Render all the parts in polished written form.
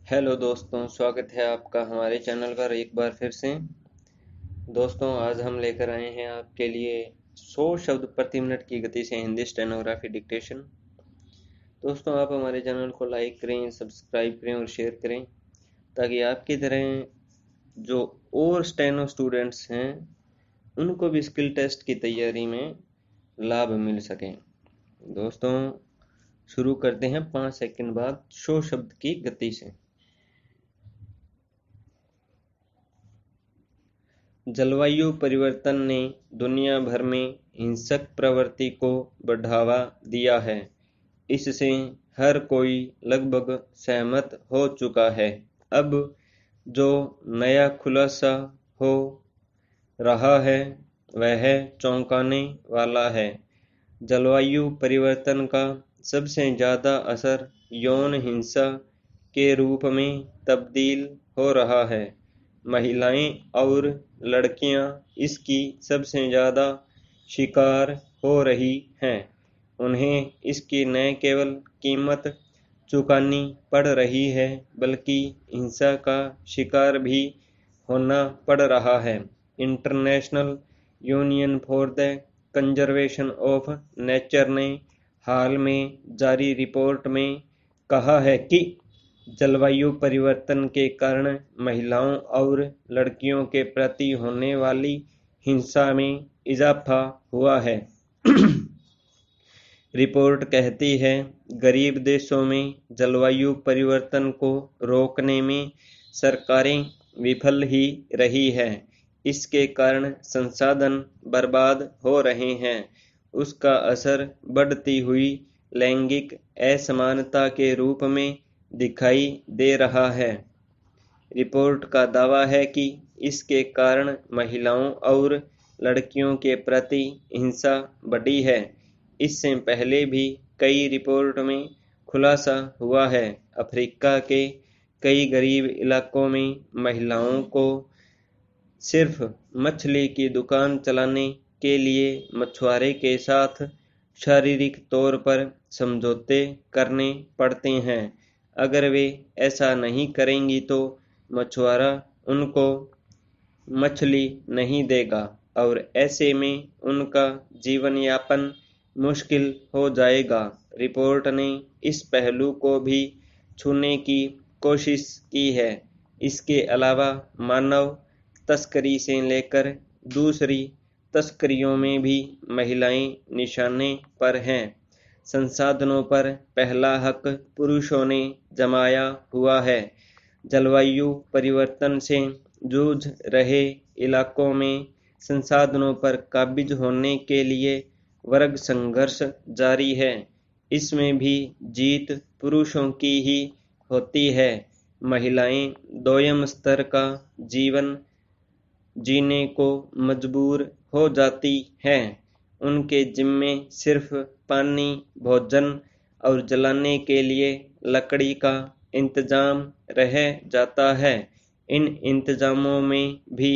Hello दोस्तों, स्वागत है आपका हमारे चैनल पर एक बार फिर से। दोस्तों, आज हम लेकर आए हैं आपके लिए 100 शब्द प्रति मिनट की गति से हिंदी स्टेनोग्राफी डिक्टेशन। दोस्तों, आप हमारे चैनल को लाइक करें, सब्सक्राइब करें और शेयर करें ताकि आपकी तरह जो और स्टेनो स्टूडेंट्स हैं उनको भी स्किल टेस्ट की तैयारी में लाभ मिल सके। दोस्तों, शुरू करते हैं 5 सेकंड बाद 100 शब्द की गति से। जलवायु परिवर्तन ने दुनिया भर में हिंसक प्रवृत्ति को बढ़ावा दिया है। इससे हर कोई लगभग सहमत हो चुका है। अब जो नया खुलासा हो रहा है वह चौंकाने वाला है। जलवायु परिवर्तन का सबसे ज़्यादा असर यौन हिंसा के रूप में तब्दील हो रहा है। महिलाएं और लड़कियां इसकी सबसे ज़्यादा शिकार हो रही हैं। उन्हें इसकी न केवल कीमत चुकानी पड़ रही है बल्कि हिंसा का शिकार भी होना पड़ रहा है। International union for the conservation of nature ने हाल में जारी रिपोर्ट में कहा है कि जलवायु परिवर्तन के कारण महिलाओं और लड़कियों के प्रति होने वाली हिंसा में इजाफा हुआ है। रिपोर्ट कहती है, गरीब देशों में जलवायु परिवर्तन को रोकने में सरकारें विफल ही रही हैं। इसके कारण संसाधन बर्बाद हो रहे हैं। उसका असर बढ़ती हुई लैंगिक असमानता के रूप में दिखाई दे रहा है। रिपोर्ट का दावा है कि इसके कारण महिलाओं और लड़कियों के प्रति हिंसा बढ़ी है। इससे पहले भी कई रिपोर्ट में खुलासा हुआ है। अफ्रीका के कई गरीब इलाकों में महिलाओं को सिर्फ मछली की दुकान चलाने के लिए मछुआरे के साथ शारीरिक तौर पर समझौते करने पड़ते हैं। अगर वे ऐसा नहीं करेंगी तो मछुआरा उनको मछली नहीं देगा और ऐसे में उनका जीवन यापन मुश्किल हो जाएगा। रिपोर्ट ने इस पहलू को भी छूने की कोशिश की है। इसके अलावा मानव तस्करी से लेकर दूसरी तस्करियों में भी महिलाएं निशाने पर हैं। संसाधनों पर पहला हक पुरुषों ने जमाया हुआ है। जलवायु परिवर्तन से जूझ रहे इलाकों में संसाधनों पर काबिज होने के लिए वर्ग संघर्ष जारी है। इसमें भी जीत पुरुषों की ही होती है। महिलाएं दोयम स्तर का जीवन जीने को मजबूर हो जाती हैं। उनके जिम्मे सिर्फ पानी, भोजन और जलाने के लिए लकड़ी का इंतजाम रह जाता है। इन इंतजामों में भी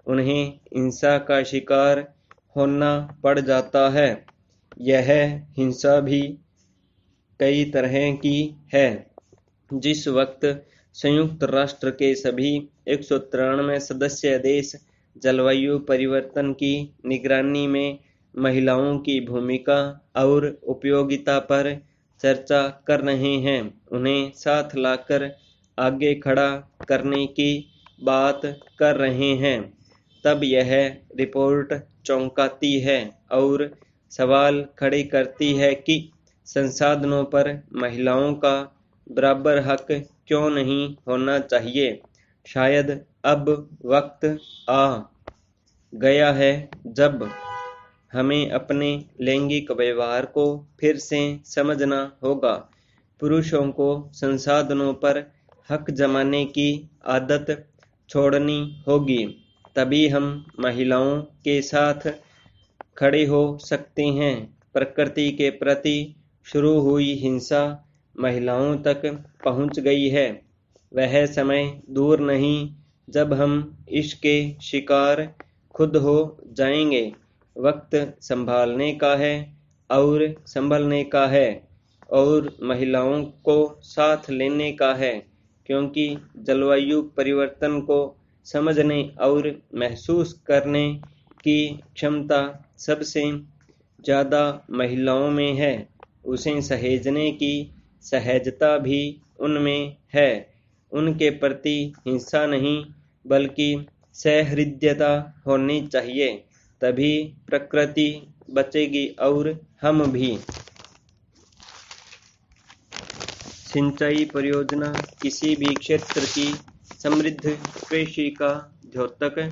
उन्हें हिंसा का शिकार होना पड़ जाता है। यह हिंसा भी कई तरह की है। जिस वक्त संयुक्त राष्ट्र के सभी 193 सदस्य देश जलवायु परिवर्तन की निगरानी में महिलाओं की भूमिका और उपयोगिता पर चर्चा कर रहे हैं, उन्हें साथ लाकर आगे खड़ा करने की बात कर रहे हैं, तब यह रिपोर्ट चौंकाती है और सवाल खड़े करती है कि संसाधनों पर महिलाओं का बराबर हक क्यों नहीं होना चाहिए। शायद अब वक्त आ गया है जब हमें अपने लैंगिक व्यवहार को फिर से समझना होगा। पुरुषों को संसाधनों पर हक जमाने की आदत छोड़नी होगी, तभी हम महिलाओं के साथ खड़े हो सकते हैं। प्रकृति के प्रति शुरू हुई हिंसा महिलाओं तक पहुंच गई है। वह समय दूर नहीं जब हम इसके शिकार खुद हो जाएंगे। वक्त संभालने का है और संभलने का है और महिलाओं को साथ लेने का है। क्योंकि जलवायु परिवर्तन को समझने और महसूस करने की क्षमता सबसे ज़्यादा महिलाओं में है। उसे सहेजने की सहजता भी उनमें है। उनके प्रति हिंसा नहीं बल्कि सहृदयता होनी चाहिए, तभी प्रकृति बचेगी और हम भी। सिंचाई परियोजना किसी भी क्षेत्र की समृद्ध कृषि का द्योतक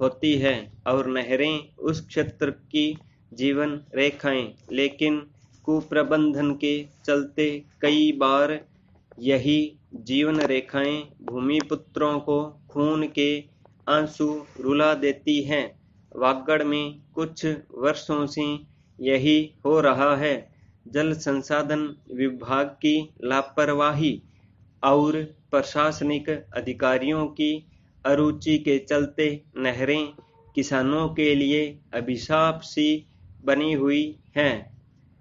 होती है और नहरें उस क्षेत्र की जीवन रेखाएं, लेकिन कुप्रबंधन के चलते कई बार यही जीवन रेखाएं भूमिपुत्रों को खून के आंसू रुला देती हैं। वागड़ में कुछ वर्षों से यही हो रहा है। जल संसाधन विभाग की लापरवाही और प्रशासनिक अधिकारियों की अरुचि के चलते नहरें किसानों के लिए अभिशाप सी बनी हुई हैं।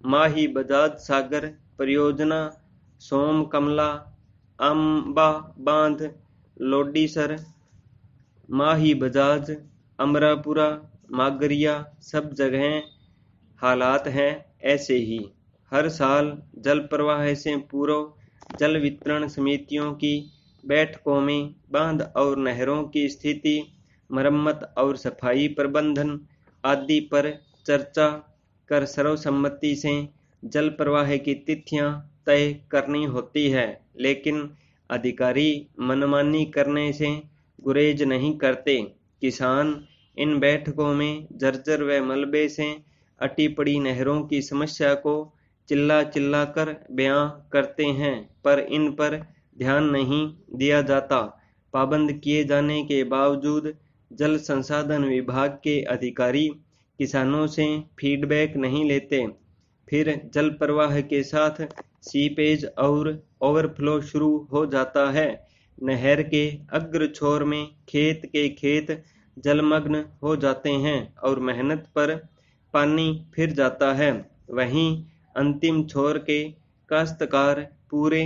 माही बजाज सागर परियोजना, सोम कमला, अम्बा बांध, लोडीसर, माही बजाज, अमरापुरा, मागरिया, सब जगह हालात हैं ऐसे ही। हर साल जल प्रवाह से पूर्व जल वितरण समितियों की बैठकों में बांध और नहरों की स्थिति, मरम्मत और सफाई प्रबंधन आदि पर चर्चा कर सर्वसम्मति से जल प्रवाह की तिथियां तय करनी होती है, लेकिन अधिकारी मनमानी करने से गुरेज नहीं करते। किसान इन बैठकों में जर्जर व मलबे से अटी पड़ी नहरों की समस्या को चिल्ला चिल्ला कर बयां करते हैं, पर इन पर ध्यान नहीं दिया जाता। पाबंद किए जाने के बावजूद जल संसाधन विभाग के अधिकारी किसानों से फीडबैक नहीं लेते। फिर जल प्रवाह के साथ सीपेज और ओवरफ्लो शुरू हो जाता है। नहर के अग्र छोर में खेत के खेत जलमग्न हो जाते हैं और मेहनत पर पानी फिर जाता है। वहीं अंतिम छोर के काश्तकार पूरे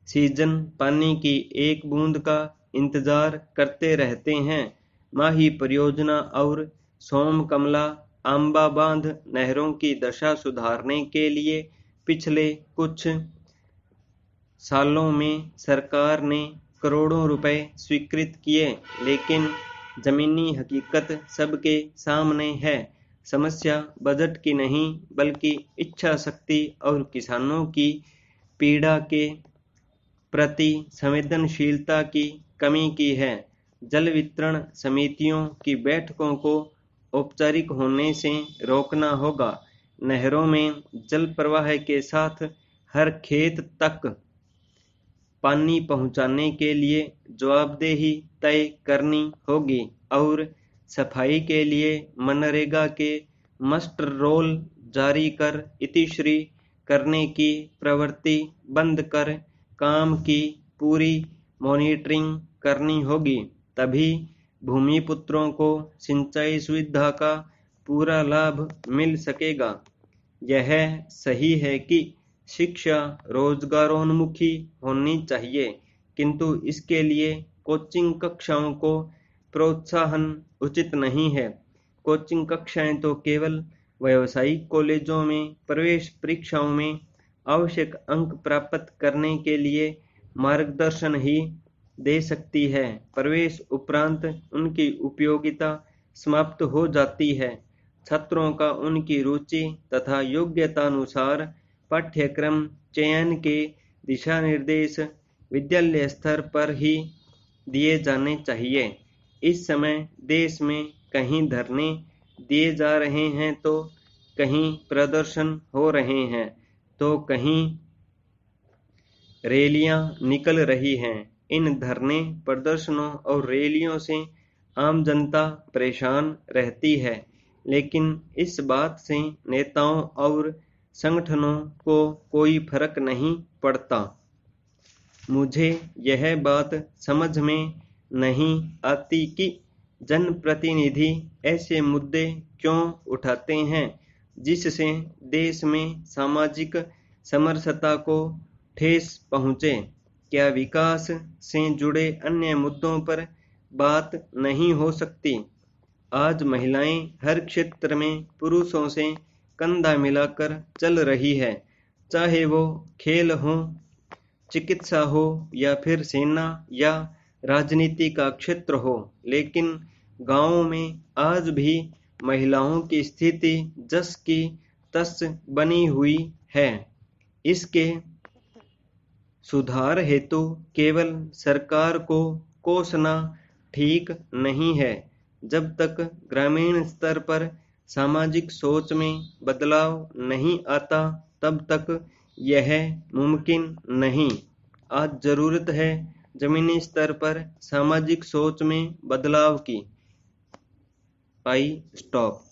सीजन पानी की एक बूंद का इंतजार करते रहते हैं। माही परियोजना और सोम कमला, आंबा बांध नहरों की दशा सुधारने के लिए पिछले कुछ सालों में सरकार ने करोड़ों रुपए स्वीकृत किए, लेकिन जमीनी हकीकत सबके सामने है। समस्या बजट की नहीं बल्कि इच्छा शक्ति और किसानों की पीड़ा के प्रति संवेदनशीलता की कमी की है। जल वितरण समितियों की बैठकों को औपचारिक होने से रोकना होगा। नहरों में जल प्रवाह के साथ हर खेत तक पानी पहुंचाने के लिए जवाबदेही तय करनी होगी और सफाई के लिए मनरेगा के मास्टर रोल जारी कर इतिश्री करने की प्रवृत्ति बंद कर काम की पूरी मॉनिटरिंग करनी होगी, तभी भूमिपुत्रों को सिंचाई सुविधा का पूरा लाभ मिल सकेगा। यह सही है कि शिक्षा रोजगारोन्मुखी होनी चाहिए, किंतु इसके लिए कोचिंग कक्षाओं को प्रोत्साहन उचित नहीं है। कोचिंग कक्षाएं तो केवल व्यावसायिक कॉलेजों में प्रवेश परीक्षाओं में आवश्यक अंक प्राप्त करने के लिए मार्गदर्शन ही दे सकती है। प्रवेश उपरांत उनकी उपयोगिता समाप्त हो जाती है। छात्रों का उनकी रुचि तथा योग्यतानुसार पाठ्यक्रम चयन के दिशा निर्देश विद्यालय स्तर पर ही दिए जाने चाहिए। इस समय देश में कहीं धरने दिए जा रहे हैं तो कहीं प्रदर्शन हो रहे हैं तो कहीं रैलियां निकल रही हैं। इन धरने प्रदर्शनों और रैलियों से आम जनता परेशान रहती है, लेकिन इस बात से नेताओं और संगठनों को कोई फर्क नहीं पड़ता। मुझे यह बात समझ में नहीं आती कि जनप्रतिनिधि ऐसे मुद्दे क्यों उठाते हैं जिससे देश में सामाजिक समरसता को ठेस पहुंचे। क्या विकास से जुड़े अन्य मुद्दों पर बात नहीं हो सकती? आज महिलाएं हर क्षेत्र में पुरुषों से कंधा मिलाकर चल रही है, चाहे वो खेल हो, चिकित्सा हो या फिर सेना या राजनीति का क्षेत्र हो। लेकिन गांवों में आज भी महिलाओं की स्थिति जस की तस बनी हुई है। इसके सुधार हेतु केवल सरकार को कोसना ठीक नहीं है। जब तक ग्रामीण स्तर पर सामाजिक सोच में बदलाव नहीं आता, तब तक यह मुमकिन नहीं। आज जरूरत है जमीनी स्तर पर सामाजिक सोच में बदलाव की। I stop.